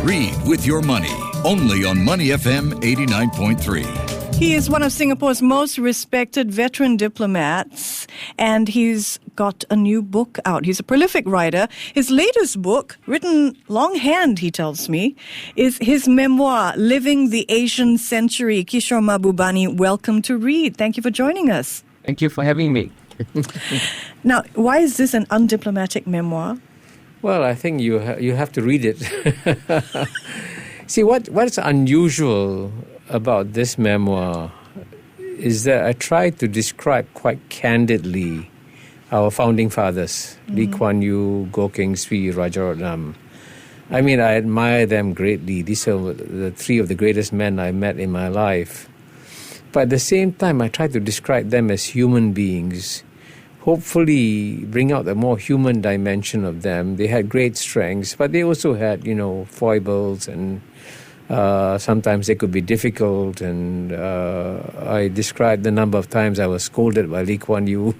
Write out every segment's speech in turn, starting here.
Read with your money. Only on Money FM 89.3. He is one of Singapore's most respected veteran diplomats, and he's got a new book out. He's a prolific writer. His latest book, written longhand, he tells me, is his memoir, Living the Asian Century. Kishore Mahbubani, welcome to Read. Thank you for joining us. Thank you for having me. Now, why is this an undiplomatic memoir? Well, I think you have to read it. See, what's unusual about this memoir is that I tried to describe quite candidly our founding fathers, Lee Kuan Yew, Goh Keng Swee, Rajaratnam. I mean, I admire them greatly. These are the three of the greatest men I met in my life. But at the same time, I tried to describe them as human beings, hopefully bring out the more human dimension of them. They had great strengths, but they also had, foibles, and sometimes they could be difficult. And I described the number of times I was scolded by Lee Kuan Yew.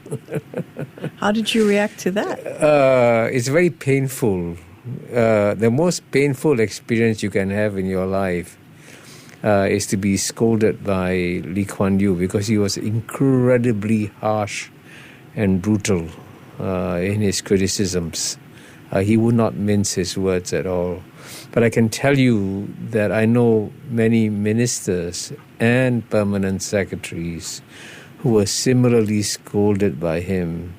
How did you react to that? It's very painful. The most painful experience you can have in your life is to be scolded by Lee Kuan Yew, because he was incredibly harsh and brutal in his criticisms. He would not mince his words at all. But I can tell you that I know many ministers and permanent secretaries who were similarly scolded by him.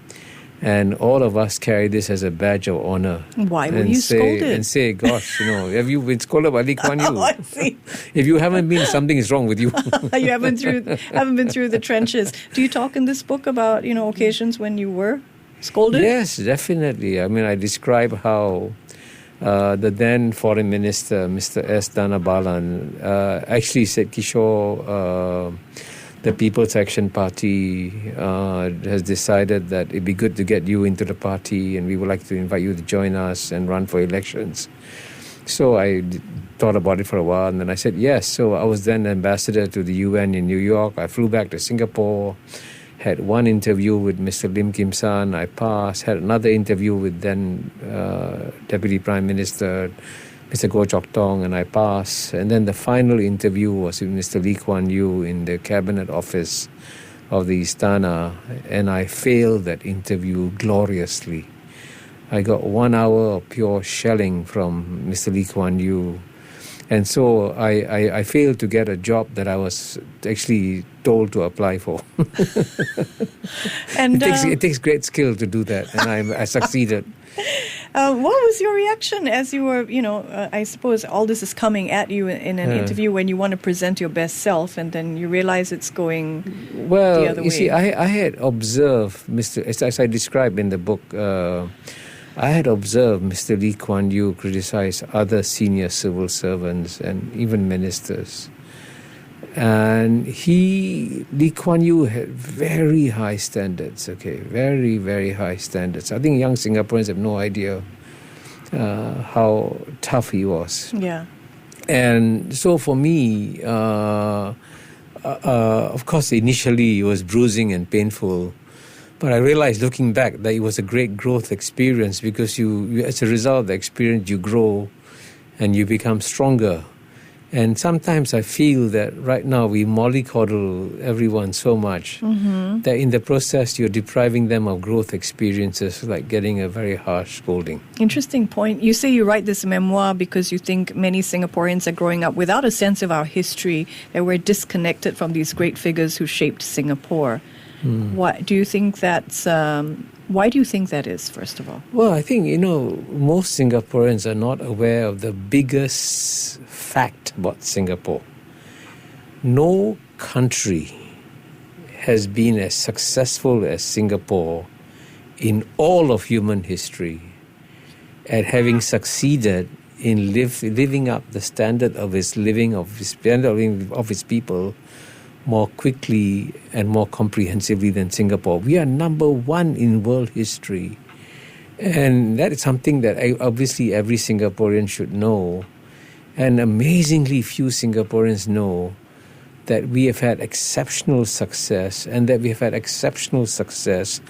And all of us carry this as a badge of honor. Why were you scolded? And say, gosh, have you been scolded by Lee Kuan Yew? Oh, I see. If you haven't been, something is wrong with you. You haven't been through the trenches. Do you talk in this book about, occasions when you were scolded? Yes, definitely. I mean, I describe how the then foreign minister, Mr. S. Dhanabalan, actually said, Kishore, the People's Action Party has decided that it'd be good to get you into the party, and we would like to invite you to join us and run for elections. So I thought about it for a while, and then I said yes. So I was then ambassador to the UN in New York. I flew back to Singapore, had one interview with Mr. Lim Kim San. I passed, had another interview with then Deputy Prime Minister Mr. Goh Chok Tong, and I passed. And then the final interview was with Mr. Lee Kuan Yew in the Cabinet Office of the Istana, and I failed that interview gloriously. I got 1 hour of pure shelling from Mr. Lee Kuan Yew. And so I failed to get a job that I was actually told to apply for. And it takes great skill to do that, and I succeeded. What was your reaction as you were, I suppose all this is coming at you in an interview when you want to present your best self, and then you realize it's going the other way? You see, I had observed, as I described in the book, I had observed Mr. Lee Kuan Yew criticize other senior civil servants and even ministers. And Lee Kuan Yew had very high standards, very, very high standards. I think young Singaporeans have no idea how tough he was. Yeah. And so for me, of course, initially it was bruising and painful. But I realized looking back that it was a great growth experience, because you as a result of the experience, you grow and you become stronger. And sometimes I feel that right now we mollycoddle everyone so much that in the process you're depriving them of growth experiences, like getting a very harsh scolding. Interesting point. You say you write this memoir because you think many Singaporeans are growing up without a sense of our history, that we're disconnected from these great figures who shaped Singapore. Why do you think that is, first of all? Well, I think, most Singaporeans are not aware of the biggest fact about Singapore. No country has been as successful as Singapore in all of human history at having succeeded in living up the standard of its living, of its people, more quickly and more comprehensively than Singapore. We are number one in world history. And that is something that obviously every Singaporean should know. And amazingly few Singaporeans know that we have had exceptional success, and that we have had exceptional success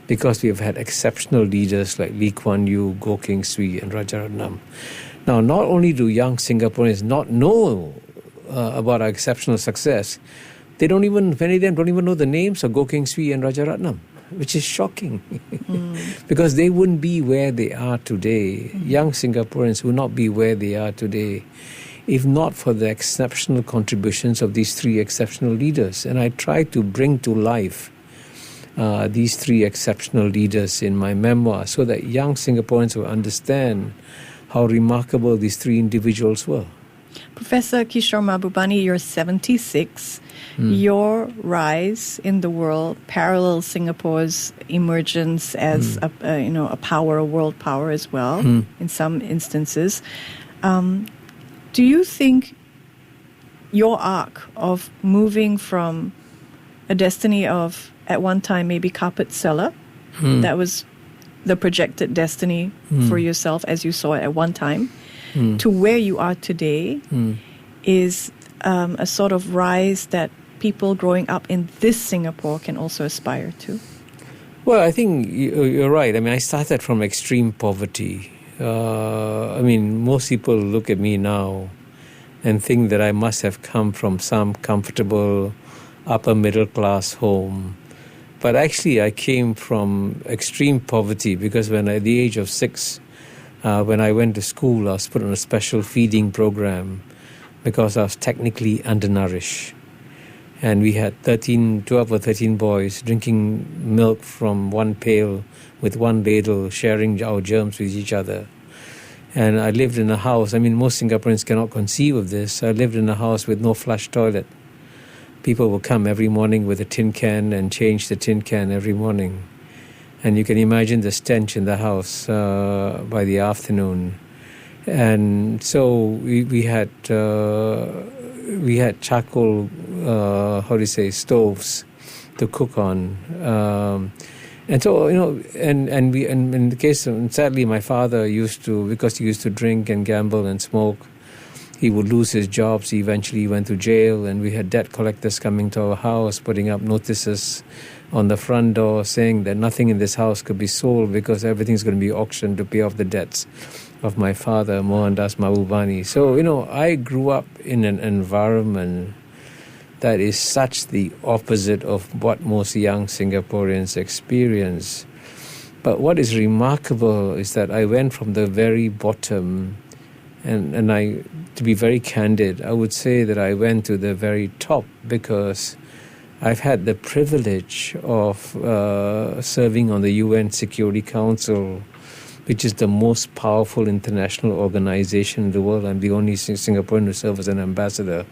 because we have had exceptional leaders like Lee Kuan Yew, Goh Keng Swee and Rajaratnam. Now, not only do young Singaporeans not know about our exceptional success, many of them don't even know the names of Goh Keng Swee and Rajaratnam, which is shocking. Because they wouldn't be where they are today. Young Singaporeans would not be where they are today if not for the exceptional contributions of these three exceptional leaders. And I try to bring to life these three exceptional leaders in my memoir so that young Singaporeans will understand how remarkable these three individuals were. Professor Kishore Mahbubani, you're 76. Your rise in the world parallels Singapore's emergence as a power, a world power as well, in some instances. Do you think your arc of moving from a destiny of, at one time, maybe carpet seller, that was the projected destiny for yourself as you saw it at one time, to where you are today is a sort of rise that people growing up in this Singapore can also aspire to? Well, I think you're right. I mean, I started from extreme poverty. Most people look at me now and think that I must have come from some comfortable upper middle class home. But actually, I came from extreme poverty because when at the age of 6, when I went to school, I was put on a special feeding program because I was technically undernourished. And we had 12 or 13 boys drinking milk from one pail with one ladle, sharing our germs with each other. And I lived in a house, most Singaporeans cannot conceive of this. I lived in a house with no flush toilet. People would come every morning with a tin can and change the tin can every morning. And you can imagine the stench in the house by the afternoon. And so we had charcoal, stoves to cook on. And so, and in the case of, sadly, my father because he used to drink and gamble and smoke, he would lose his jobs. He eventually went to jail, and we had debt collectors coming to our house, putting up notices on the front door saying that nothing in this house could be sold because everything's going to be auctioned to pay off the debts of my father, Mohandas Mahbubani. So, I grew up in an environment that is such the opposite of what most young Singaporeans experience. But what is remarkable is that I went from the very bottom, and I, to be very candid, I would say that I went to the very top because I've had the privilege of serving on the UN Security Council, which is the most powerful international organization in the world. I'm the only Singaporean to serve as an ambassador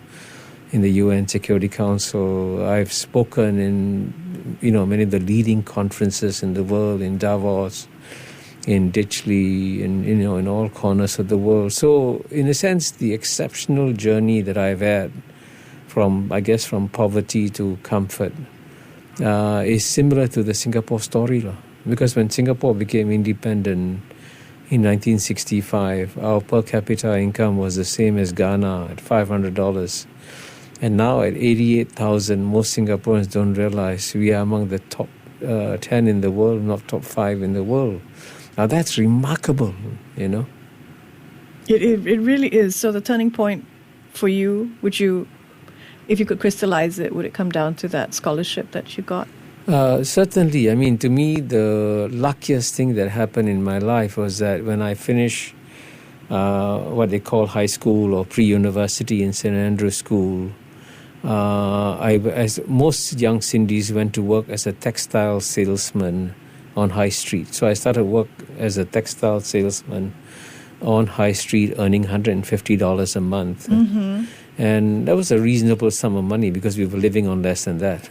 in the UN Security Council. I've spoken in, many of the leading conferences in the world, in Davos, in Ditchley, in all corners of the world. So, in a sense, the exceptional journey that I've had from poverty to comfort is similar to the Singapore story. Because when Singapore became independent in 1965, our per capita income was the same as Ghana at $500. And now at 88,000, most Singaporeans don't realize we are among the top 10 in the world, not top 5 in the world. Now that's remarkable, It really is. So the turning point for you, if you could crystallize it, would it come down to that scholarship that you got? Certainly. To me, the luckiest thing that happened in my life was that when I finished what they call high school or pre-university in St. Andrew's School, as most young Sindhis went to work as a textile salesman on High Street. So I started work as a textile salesman on High Street, earning $150 a month. Mm-hmm. And that was a reasonable sum of money because we were living on less than that.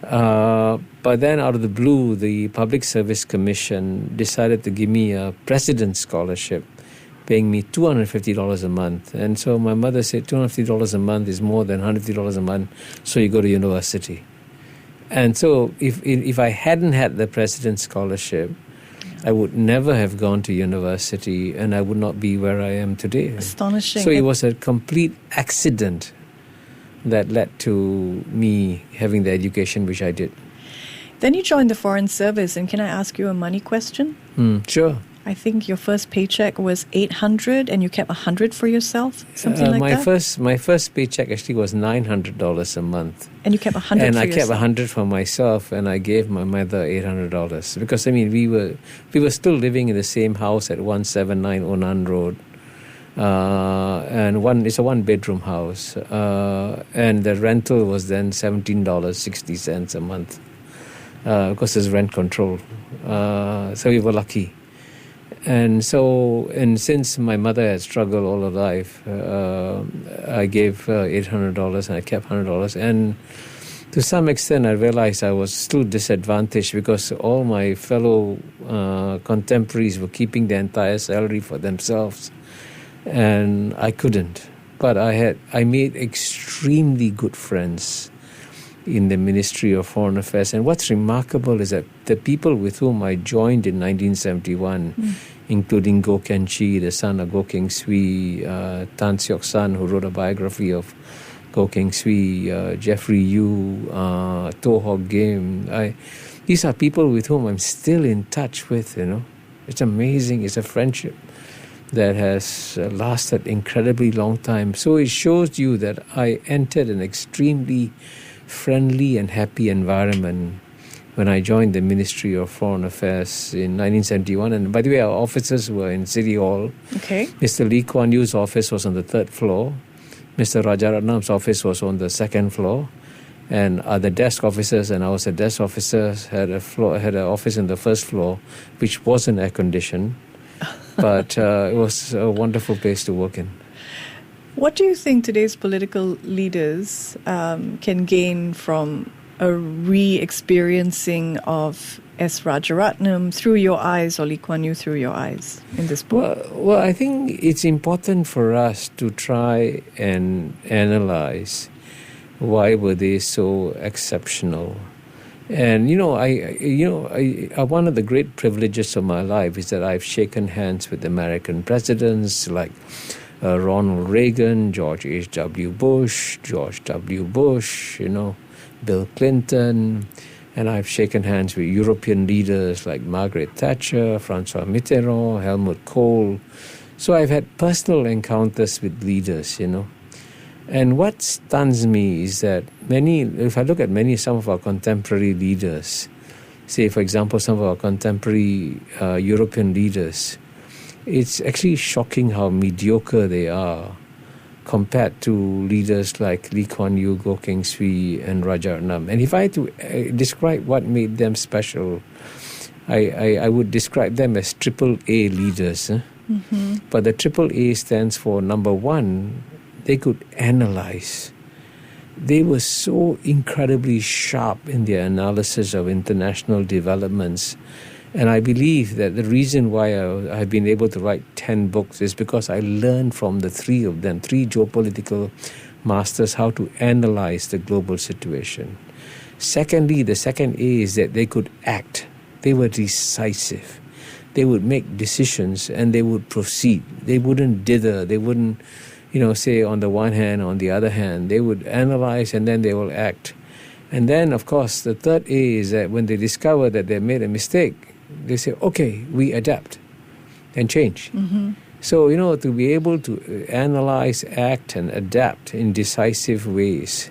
But then out of the blue, the Public Service Commission decided to give me a President's Scholarship, paying me $250 a month. And so my mother said, $250 a month is more than $150 a month, so you go to university. And so if I hadn't had the President's Scholarship, I would never have gone to university and I would not be where I am today. Astonishing. So it was a complete accident that led to me having the education which I did. Then you joined the Foreign Service, and can I ask you a money question? Sure. I think your first paycheck was $800 and you kept $100 for yourself, something like that? My first paycheck actually was $900 a month. And you kept $100 for yourself? And I kept $100 for myself, and I gave my mother $800. Because, I mean, we were still living in the same house at 179 Onan Road. And it's a one-bedroom house. And the rental was then $17.60 a month. Because there's rent control. So we were lucky. And since my mother had struggled all her life, I gave $800 and I kept $100. And to some extent, I realized I was still disadvantaged because all my fellow contemporaries were keeping the entire salary for themselves, and I couldn't. But I made extremely good friends in the Ministry of Foreign Affairs. And what's remarkable is that the people with whom I joined in 1971, including Goh Ken Chee, the son of Goh Keng Swee, Tan Seok San, who wrote a biography of Goh Keng Swee, Jeffrey Yu, To Hok Kim. These are people with whom I'm still in touch with, you know. It's amazing. It's a friendship that has lasted incredibly long time. So it shows you that I entered an extremely friendly and happy environment when I joined the Ministry of Foreign Affairs in 1971. And by the way, our offices were in City Hall. Okay. Mr. Lee Kuan Yew's office was on the 3rd floor. Mr. Rajaratnam's office was on the 2nd floor. And the desk officers, and I was a desk officer, had an office in the 1st floor, which wasn't air-conditioned. But it was a wonderful place to work in. What do you think today's political leaders can gain from a re-experiencing of S. Rajaratnam through your eyes, or Lee Kuan Yew through your eyes in this book? Well, I think it's important for us to try and analyze why were they so exceptional. And one of the great privileges of my life is that I've shaken hands with American presidents like Ronald Reagan, George H.W. Bush, George W. Bush, Bill Clinton, and I've shaken hands with European leaders like Margaret Thatcher, François Mitterrand, Helmut Kohl. So I've had personal encounters with leaders, And what stuns me is that if I look at some of our contemporary leaders, say, for example, some of our contemporary European leaders, it's actually shocking how mediocre they are compared to leaders like Lee Kuan Yew, Goh Keng Swee, and Rajaratnam. And if I had to describe what made them special, I would describe them as AAA leaders. Mm-hmm. But the AAA stands for, number one, they could analyze. They were so incredibly sharp in their analysis of international developments. And I believe that the reason why I've been able to write 10 books is because I learned from the three of them, three geopolitical masters, how to analyze the global situation. Secondly, the second A is that they could act. They were decisive. They would make decisions and they would proceed. They wouldn't dither. They wouldn't, say on the one hand, on the other hand. They would analyze and then they will act. And then, of course, the third A is that when they discover that they made a mistake, they say, okay, we adapt and change. Mm-hmm. So, to be able to analyze, act, and adapt in decisive ways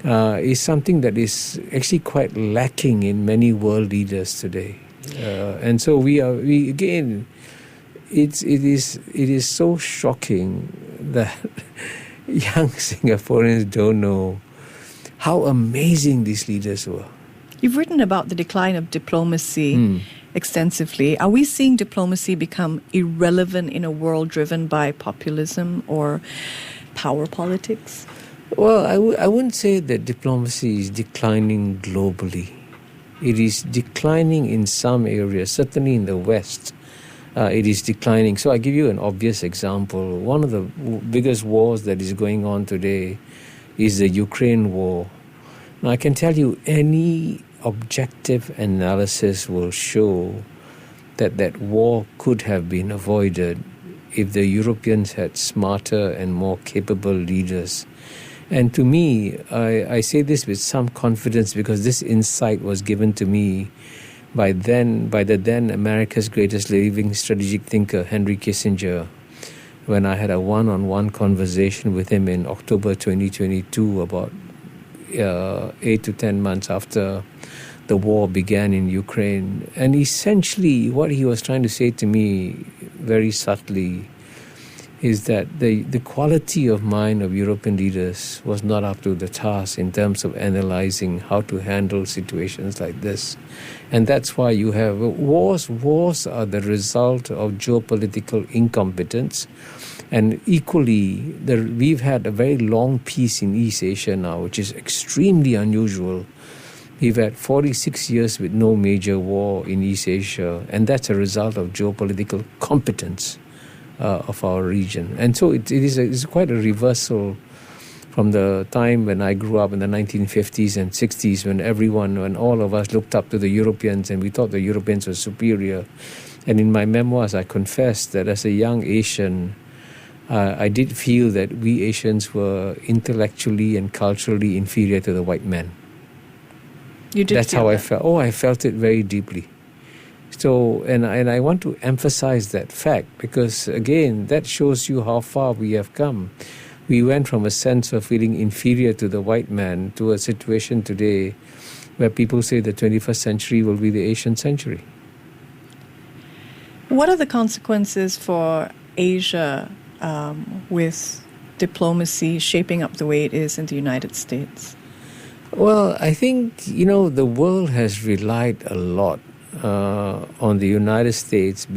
is something that is actually quite lacking in many world leaders today. And so it is so shocking that young Singaporeans don't know how amazing these leaders were. You've written about the decline of diplomacy extensively. Are we seeing diplomacy become irrelevant in a world driven by populism or power politics? Well, I wouldn't say that diplomacy is declining globally. It is declining in some areas, certainly in the West. It is declining. So I give you an obvious example. One of the biggest wars that is going on today is the Ukraine war. Now, I can tell you any objective analysis will show that war could have been avoided if the Europeans had smarter and more capable leaders. And to me, I say this with some confidence because this insight was given to me by the then America's greatest living strategic thinker, Henry Kissinger, when I had a one-on-one conversation with him in October 2022, about 8 to 10 months after the war began in Ukraine. And essentially what he was trying to say to me very subtly is that the quality of mind of European leaders was not up to the task in terms of analyzing how to handle situations like this. And that's why you have wars. Wars are the result of geopolitical incompetence. And equally, we've had a very long peace in East Asia now, which is extremely unusual. We've had 46 years with no major war in East Asia, and that's a result of geopolitical competence of our region. And so it's quite a reversal from the time when I grew up in the 1950s and 60s, when all of us looked up to the Europeans and we thought the Europeans were superior. And in my memoirs, I confess that as a young Asian, I did feel that we Asians were intellectually and culturally inferior to the white man. You did. That's how I felt. Oh, I felt it very deeply. So, and I want to emphasize that fact because, again, that shows you how far we have come. We went from a sense of feeling inferior to the white man to a situation today where people say the 21st century will be the Asian century. What are the consequences for Asia with diplomacy shaping up the way it is in the United States? Well, I think, the world has relied a lot on the United States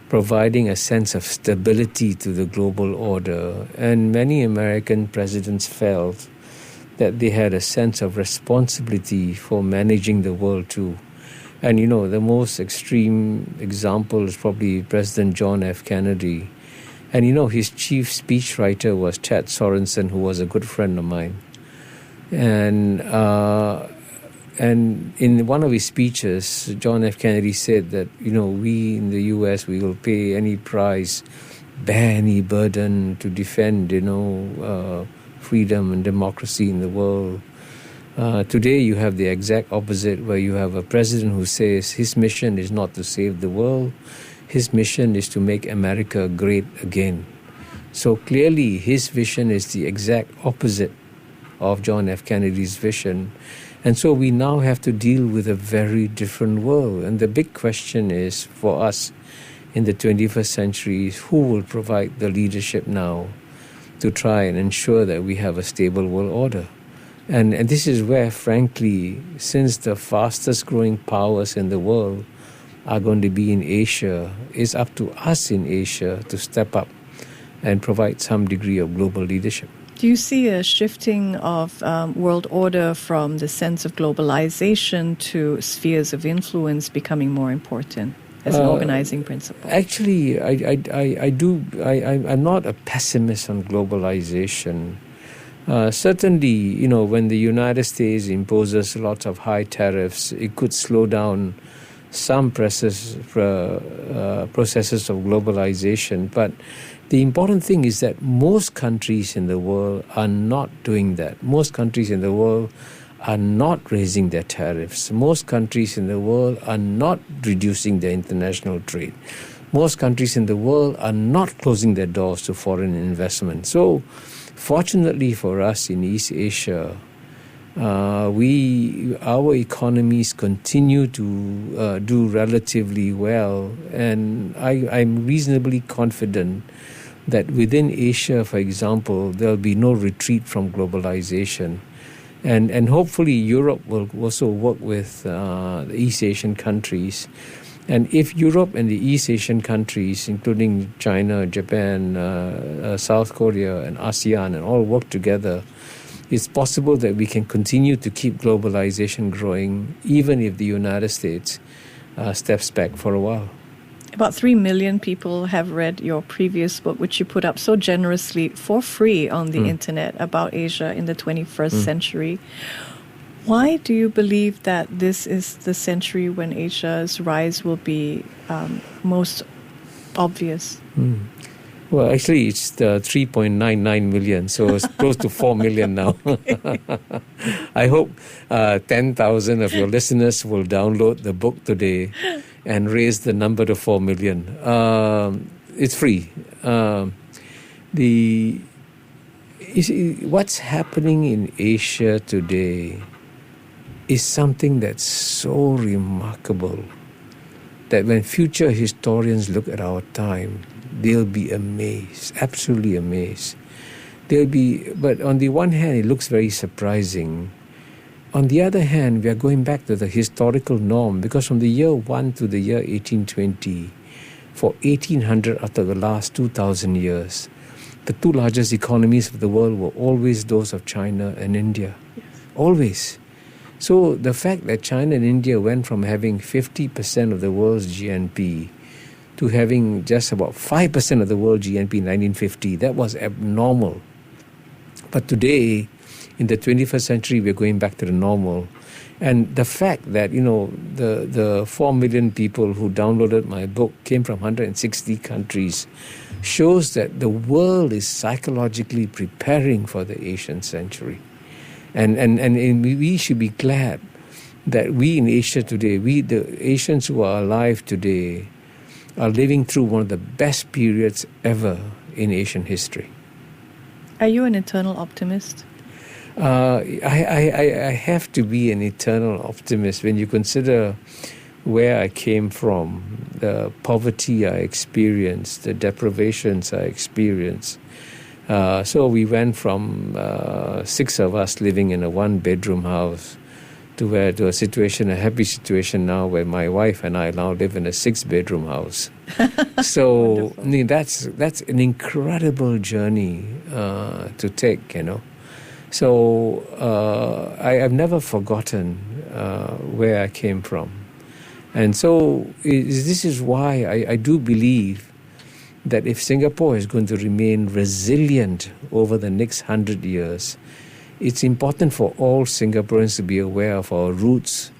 providing a sense of stability to the global order. And many American presidents felt that they had a sense of responsibility for managing the world too. And, the most extreme example is probably President John F. Kennedy. And, his chief speechwriter was Chad Sorensen, who was a good friend of mine. And in one of his speeches, John F. Kennedy said that, we in the U.S., we will pay any price, bear any burden to defend, freedom and democracy in the world. Today, you have the exact opposite, where you have a president who says his mission is not to save the world. His mission is to make America great again. So clearly, his vision is the exact opposite of John F. Kennedy's vision. And so we now have to deal with a very different world. And the big question is, for us in the 21st century, who will provide the leadership now to try and ensure that we have a stable world order? And this is where, frankly, since the fastest growing powers in the world are going to be in Asia, it's up to us in Asia to step up and provide some degree of global leadership. Do you see a shifting of world order from the sense of globalization to spheres of influence becoming more important as an organizing principle? Actually, I do. I'm not a pessimist on globalization. Certainly, when the United States imposes lots of high tariffs, it could slow down some processes of globalization. But the important thing is that most countries in the world are not doing that. Most countries in the world are not raising their tariffs. Most countries in the world are not reducing their international trade. Most countries in the world are not closing their doors to foreign investment. So, fortunately for us in East Asia, our economies continue to do relatively well, and I'm reasonably confident that within Asia, for example, there'll be no retreat from globalization. And hopefully Europe will also work with the East Asian countries. And if Europe and the East Asian countries, including China, Japan, South Korea, and ASEAN, and all work together, it's possible that we can continue to keep globalization growing, even if the United States steps back for a while. About 3 million people have read your previous book, which you put up so generously for free on the internet, about Asia in the 21st century. Why do you believe that this is the century when Asia's rise will be most obvious? Well, actually, it's 3.99 million, so it's close to 4 million now. I hope 10,000 of your listeners will download the book today and raise the number to 4 million. It's free. What's happening in Asia today is something that's so remarkable that when future historians look at our time, they'll be amazed, absolutely amazed. But on the one hand, it looks very surprising. On the other hand, we are going back to the historical norm, because from the year 1 to the year 1820, for 1800 out of the last 2,000 years, the two largest economies of the world were always those of China and India. Yes. Always. So the fact that China and India went from having 50% of the world's GNP to having just about 5% of the world GNP in 1950, that was abnormal. But today, in the 21st century, we're going back to the normal. And the fact that, the 4 million people who downloaded my book came from 160 countries shows that the world is psychologically preparing for the Asian century. And we should be glad that we in Asia today, the Asians who are alive today, are living through one of the best periods ever in Asian history. Are you an eternal optimist? I have to be an eternal optimist when you consider where I came from, the poverty I experienced, the deprivations I experienced. So we went from 6 of us living in a 1-bedroom house to a happy situation now where my wife and I now live in a 6-bedroom house. So I mean, that's an incredible journey to take, So I've never forgotten where I came from. And so this is why I do believe that if Singapore is going to remain resilient over the next 100 years, it's important for all Singaporeans to be aware of our roots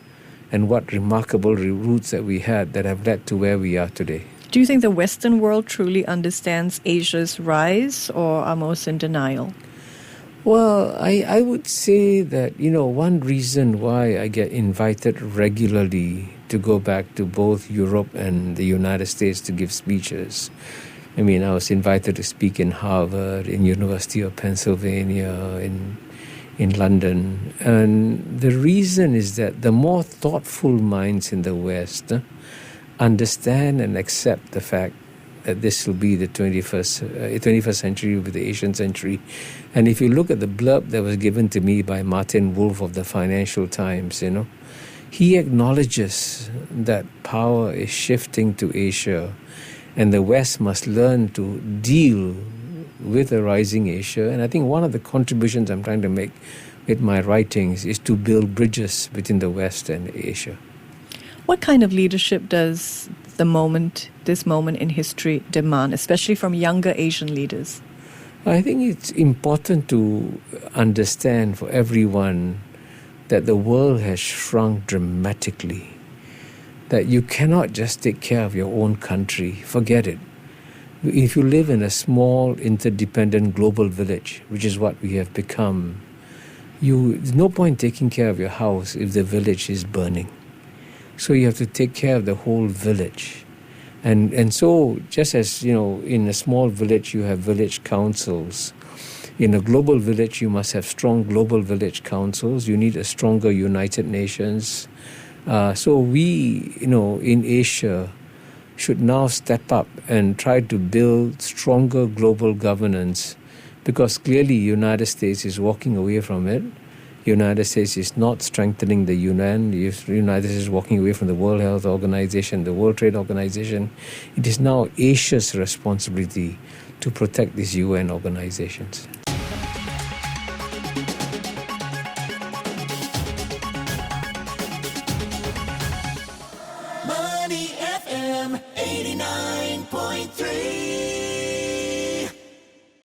and what remarkable roots that we had that have led to where we are today. Do you think the Western world truly understands Asia's rise, or are most in denial? Well, I would say that, one reason why I get invited regularly to go back to both Europe and the United States to give speeches. I mean, I was invited to speak in Harvard, in University of Pennsylvania, in London. And the reason is that the more thoughtful minds in the West understand and accept the fact that this will be the 21st century, will be the Asian century. And if you look at the blurb that was given to me by Martin Wolf of the Financial Times, he acknowledges that power is shifting to Asia, and the West must learn to deal with a rising Asia. And I think one of the contributions I'm trying to make with my writings is to build bridges between the West and Asia. What kind of leadership does this moment in history demand, especially from younger Asian leaders? I think it's important to understand for everyone that the world has shrunk dramatically, that you cannot just take care of your own country. Forget it. If you live in a small, interdependent global village, which is what we have become, there's no point taking care of your house if the village is burning. So you have to take care of the whole village. And so just as, in a small village you have village councils, in a global village you must have strong global village councils. You need a stronger United Nations. So we, in Asia, should now step up and try to build stronger global governance, because clearly the United States is walking away from it. The United States is not strengthening the UN. The United States is walking away from the World Health Organization, the World Trade Organization. It is now Asia's responsibility to protect these UN organizations. Money FM 89.3.